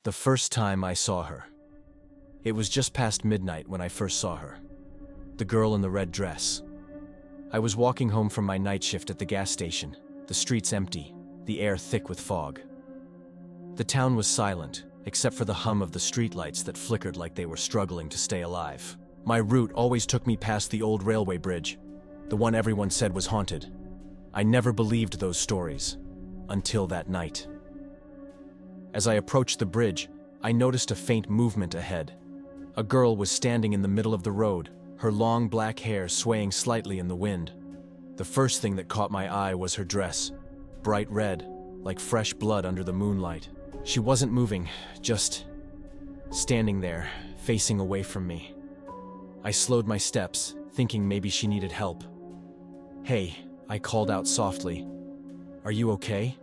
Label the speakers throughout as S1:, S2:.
S1: The first time I saw her. It was just past midnight when I first saw her. The girl in the red dress. I was walking home from my night shift at the gas station, the streets empty, the air thick with fog. The town was silent, except for the hum of the streetlights that flickered like they were struggling to stay alive. My route always took me past the old railway bridge, the one everyone said was haunted. I never believed those stories, until that night. As I approached the bridge, I noticed a faint movement ahead. A girl was standing in the middle of the road, her long black hair swaying slightly in the wind. The first thing that caught my eye was her dress, bright red, like fresh blood under the moonlight. She wasn't moving, just standing there, facing away from me. I slowed my steps, thinking maybe she needed help. "Hey," I called out softly. "Are you okay?"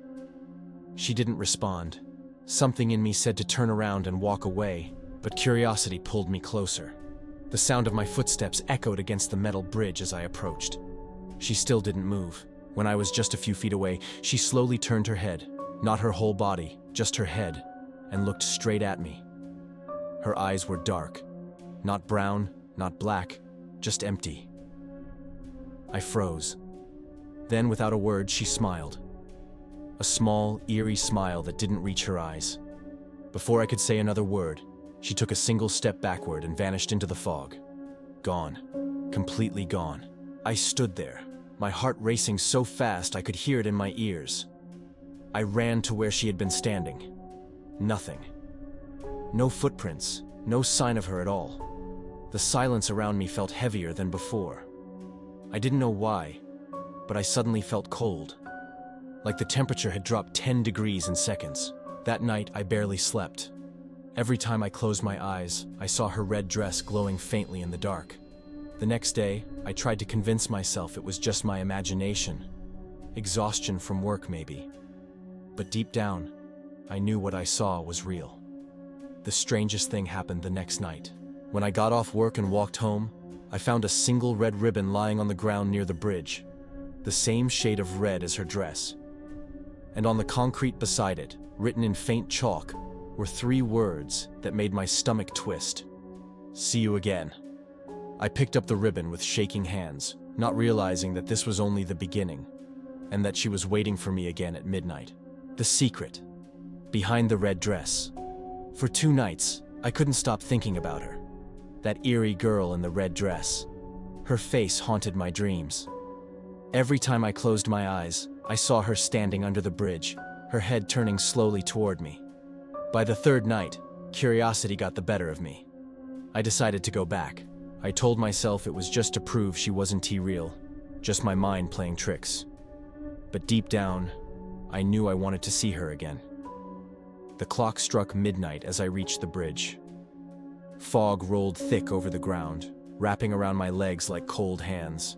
S1: She didn't respond. Something in me said to turn around and walk away, but curiosity pulled me closer. The sound of my footsteps echoed against the metal bridge as I approached. She still didn't move. When I was just a few feet away, she slowly turned her head, not her whole body, just her head, and looked straight at me. Her eyes were dark, not brown, not black, just empty. I froze. Then, without a word, she smiled. A small, eerie smile that didn't reach her eyes. Before I could say another word, she took a single step backward and vanished into the fog. Gone. Completely gone. I stood there, my heart racing so fast I could hear it in my ears. I ran to where she had been standing. Nothing. No footprints, no sign of her at all. The silence around me felt heavier than before. I didn't know why, but I suddenly felt cold. Like the temperature had dropped 10 degrees in seconds. That night, I barely slept. Every time I closed my eyes, I saw her red dress glowing faintly in the dark. The next day, I tried to convince myself it was just my imagination. Exhaustion from work, maybe. But deep down, I knew what I saw was real. The strangest thing happened the next night. When I got off work and walked home, I found a single red ribbon lying on the ground near the bridge, the same shade of red as her dress. And on the concrete beside it, written in faint chalk, were 3 words that made my stomach twist. "See you again." I picked up the ribbon with shaking hands, not realizing that this was only the beginning, and that she was waiting for me again at midnight. The secret, behind the red dress. For 2 nights, I couldn't stop thinking about her. That eerie girl in the red dress. Her face haunted my dreams. Every time I closed my eyes, I saw her standing under the bridge, her head turning slowly toward me. By the 3rd night, curiosity got the better of me. I decided to go back. I told myself it was just to prove she wasn't real, just my mind playing tricks. But deep down, I knew I wanted to see her again. The clock struck midnight as I reached the bridge. Fog rolled thick over the ground, wrapping around my legs like cold hands.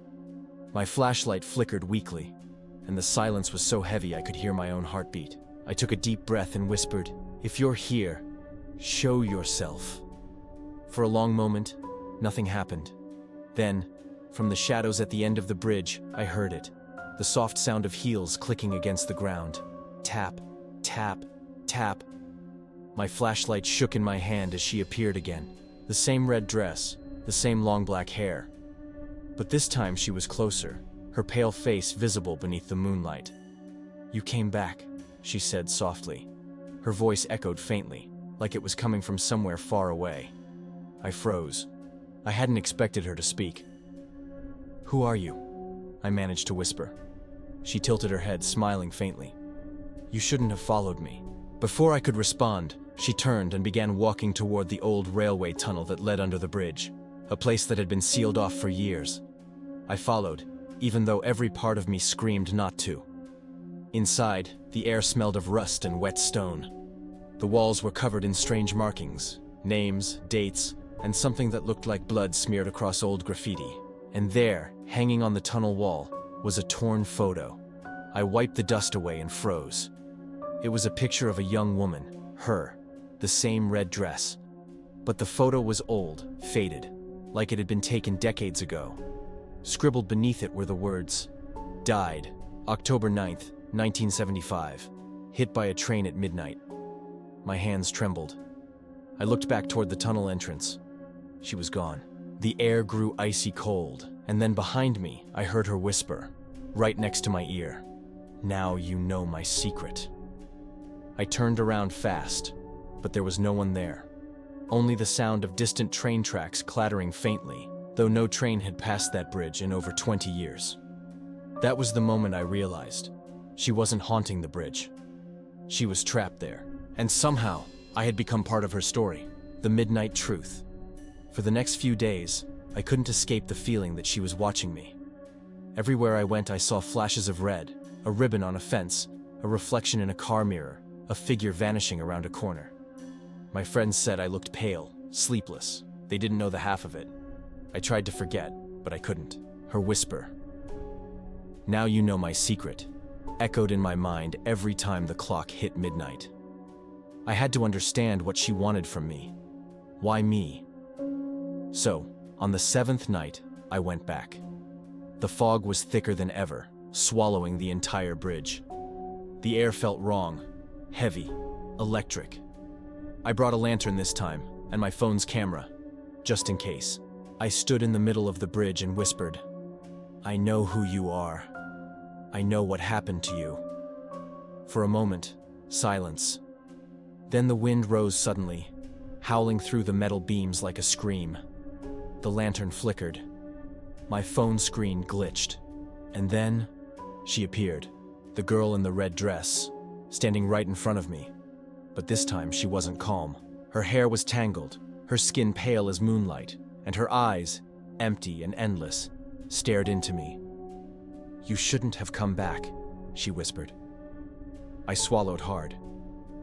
S1: My flashlight flickered weakly, and the silence was so heavy I could hear my own heartbeat. I took a deep breath and whispered, "If you're here, show yourself." For a long moment, nothing happened. Then, from the shadows at the end of the bridge, I heard it, the soft sound of heels clicking against the ground. Tap, tap, tap. My flashlight shook in my hand as she appeared again. The same red dress, the same long black hair. But this time she was closer, her pale face visible beneath the moonlight. "You came back," she said softly. Her voice echoed faintly, like it was coming from somewhere far away. I froze. I hadn't expected her to speak. "Who are you?" I managed to whisper. She tilted her head, smiling faintly. "You shouldn't have followed me." Before I could respond, she turned and began walking toward the old railway tunnel that led under the bridge, a place that had been sealed off for years. I followed, even though every part of me screamed not to. Inside, the air smelled of rust and wet stone. The walls were covered in strange markings, names, dates, and something that looked like blood smeared across old graffiti. And there, hanging on the tunnel wall, was a torn photo. I wiped the dust away and froze. It was a picture of a young woman, her, the same red dress. But the photo was old, faded, like it had been taken decades ago. Scribbled beneath it were the words, "Died, October 9th, 1975, hit by a train at midnight." My hands trembled. I looked back toward the tunnel entrance. She was gone. The air grew icy cold, and then behind me, I heard her whisper, right next to my ear. "Now you know my secret." I turned around fast, but there was no one there. Only the sound of distant train tracks clattering faintly, though no train had passed that bridge in over 20 years. That was the moment I realized she wasn't haunting the bridge. She was trapped there, and somehow I had become part of her story, the midnight truth. For the next few days, I couldn't escape the feeling that she was watching me. Everywhere I went, I saw flashes of red, a ribbon on a fence, a reflection in a car mirror, a figure vanishing around a corner. My friends said I looked pale, sleepless. They didn't know the half of it. I tried to forget, but I couldn't. Her whisper, "Now you know my secret," echoed in my mind every time the clock hit midnight. I had to understand what she wanted from me. Why me? So, on the 7th night, I went back. The fog was thicker than ever, swallowing the entire bridge. The air felt wrong, heavy, electric. I brought a lantern this time, and my phone's camera, just in case. I stood in the middle of the bridge and whispered, "I know who you are. I know what happened to you." For a moment, silence. Then the wind rose suddenly, howling through the metal beams like a scream. The lantern flickered. My phone screen glitched. And then, she appeared, the girl in the red dress, standing right in front of me. But this time she wasn't calm. Her hair was tangled, her skin pale as moonlight, and her eyes, empty and endless, stared into me. "You shouldn't have come back," she whispered. I swallowed hard.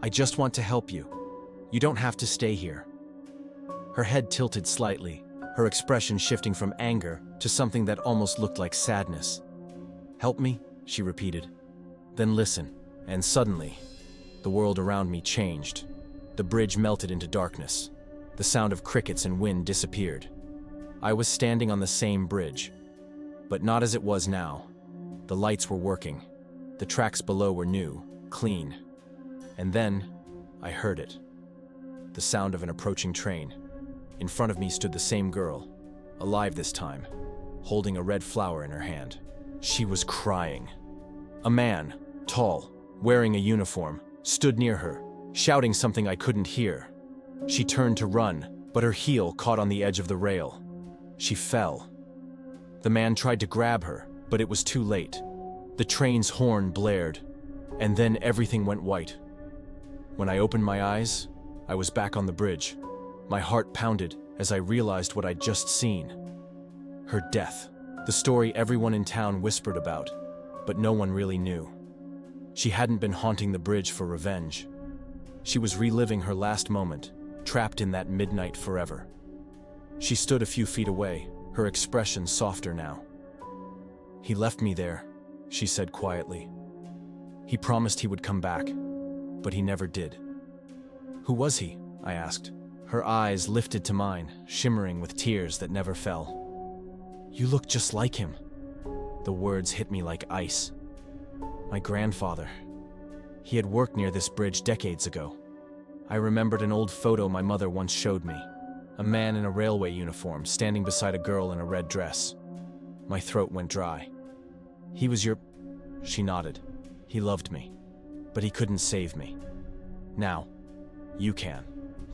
S1: "I just want to help you. You don't have to stay here." Her head tilted slightly, her expression shifting from anger to something that almost looked like sadness. "Help me?" she repeated. "Then listen." And suddenly, the world around me changed. The bridge melted into darkness. The sound of crickets and wind disappeared. I was standing on the same bridge, but not as it was now. The lights were working. The tracks below were new, clean. And then, I heard it. The sound of an approaching train. In front of me stood the same girl, alive this time, holding a red flower in her hand. She was crying. A man, tall, wearing a uniform, stood near her, shouting something I couldn't hear. She turned to run, but her heel caught on the edge of the rail. She fell. The man tried to grab her, but it was too late. The train's horn blared, and then everything went white. When I opened my eyes, I was back on the bridge. My heart pounded as I realized what I'd just seen. Her death. The story everyone in town whispered about, but no one really knew. She hadn't been haunting the bridge for revenge. She was reliving her last moment, trapped in that midnight forever. She stood a few feet away, her expression softer now. "He left me there," she said quietly. "He promised he would come back, but he never did." "Who was he?" I asked. Her eyes lifted to mine, shimmering with tears that never fell. "You look just like him." The words hit me like ice. "My grandfather. He had worked near this bridge decades ago. I remembered an old photo my mother once showed me. A man in a railway uniform standing beside a girl in a red dress. My throat went dry. "He was your—" She nodded. "He loved me, but he couldn't save me. Now, you can."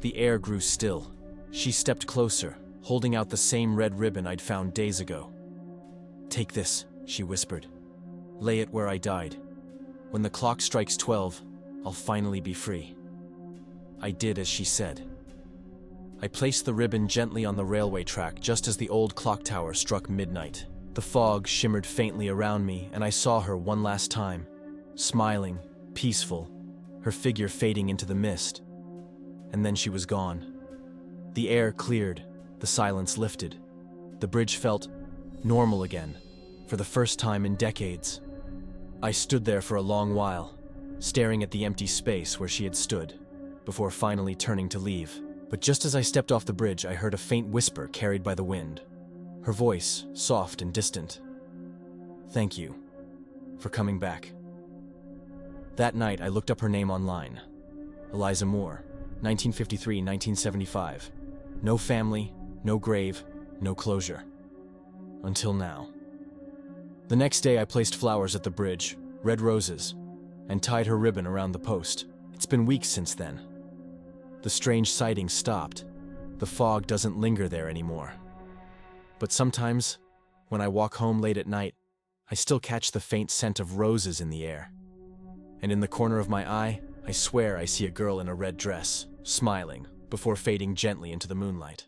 S1: The air grew still. She stepped closer, holding out the same red ribbon I'd found days ago. "Take this," she whispered. "Lay it where I died. When the clock strikes 12, I'll finally be free." I did as she said. I placed the ribbon gently on the railway track just as the old clock tower struck midnight. The fog shimmered faintly around me, and I saw her one last time, smiling, peaceful, her figure fading into the mist. And then she was gone. The air cleared, the silence lifted. The bridge felt normal again, for the first time in decades. I stood there for a long while, staring at the empty space where she had stood, before finally turning to leave. But just as I stepped off the bridge, I heard a faint whisper carried by the wind. Her voice, soft and distant. "Thank you for coming back." That night, I looked up her name online. Eliza Moore, 1953-1975. No family, no grave, no closure. Until now. The next day I placed flowers at the bridge, red roses, and tied her ribbon around the post. It's been weeks since then. The strange sighting stopped. The fog doesn't linger there anymore. But sometimes, when I walk home late at night, I still catch the faint scent of roses in the air. And in the corner of my eye, I swear I see a girl in a red dress, smiling, before fading gently into the moonlight.